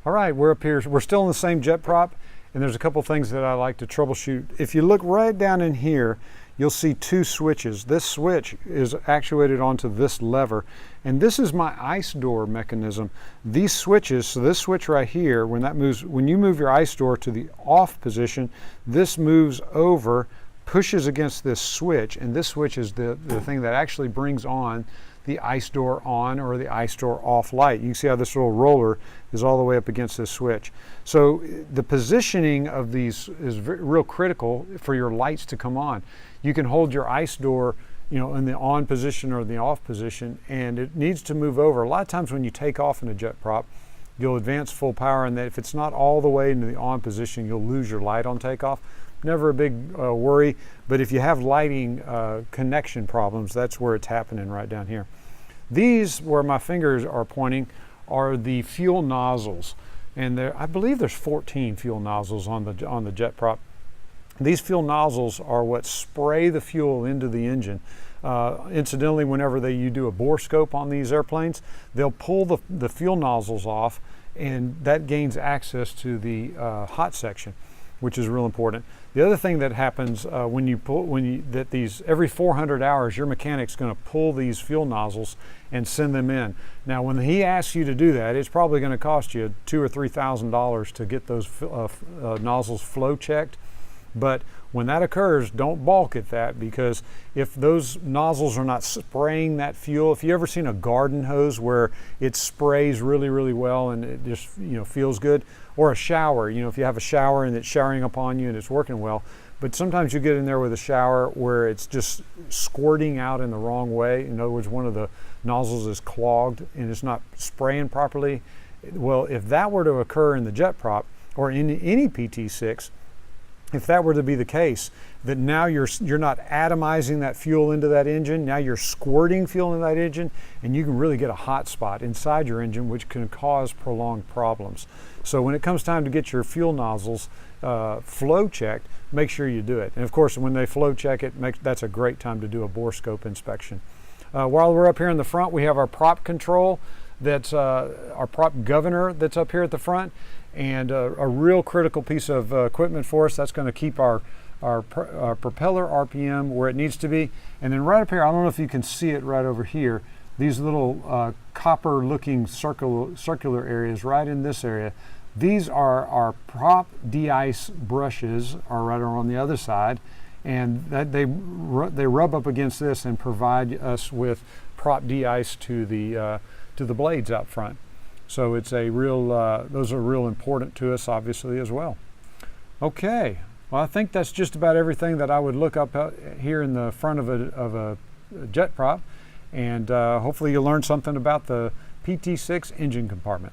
All right, we're up here. We're still in the same JetPROP, and there's a couple things that I like to troubleshoot. If you look right down in here, you'll see two switches. This switch is actuated onto this lever, and this is my ice door mechanism. These switches, so this switch right here, when you move your ice door to the off position, this moves over, pushes against this switch, and this switch is the thing that actually brings on the ice door on or the ice door off light. You can see how this little roller is all the way up against this switch. So the positioning of these is real critical for your lights to come on. You can hold your ice door, you know, in the on position or the off position, and it needs to move over. A lot of times when you take off in a JetPROP, you'll advance full power, and if it's not all the way into the on position, you'll lose your light on takeoff. Never a big worry, but if you have lighting connection problems, that's where it's happening right down here. These, where my fingers are pointing, are the fuel nozzles, and I believe there's 14 fuel nozzles on the JetPROP. These fuel nozzles are what spray the fuel into the engine. Incidentally, whenever you do a bore scope on these airplanes, they'll pull the fuel nozzles off, and that gains access to the hot section, which is real important. The other thing that happens every 400 hours, your mechanic's going to pull these fuel nozzles and send them in. Now, when he asks you to do that, it's probably going to cost you $2,000 or $3,000 to get those nozzles flow checked. But when that occurs, don't balk at that, because if those nozzles are not spraying that fuel, if you ever seen a garden hose where it sprays really, really well and it just, you know, feels good, or a shower, you know, if you have a shower and it's showering upon you and it's working well, but sometimes you get in there with a shower where it's just squirting out in the wrong way. In other words, one of the nozzles is clogged and it's not spraying properly. Well, if that were to occur in the JetPROP or in any PT6, if that were to be the case, that now you're not atomizing that fuel into that engine, now you're squirting fuel into that engine, and you can really get a hot spot inside your engine, which can cause prolonged problems. So when it comes time to get your fuel nozzles flow checked, make sure you do it. And of course, when they flow check it, that's a great time to do a bore scope inspection. While we're up here in the front, we have our prop control, that's our prop governor that's up here at the front, and a real critical piece of equipment for us. That's going to keep our propeller RPM where it needs to be. And then right up here, I don't know if you can see it right over here, these little copper looking circular areas right in this area. These are our prop de-ice brushes, are right on the other side, and they rub up against this and provide us with prop de-ice to the blades out front. So it's a real, those are real important to us, obviously, as well. Okay, well, I think that's just about everything that I would look up here in the front of a JetPROP, and hopefully you'll learn something about the PT6 engine compartment.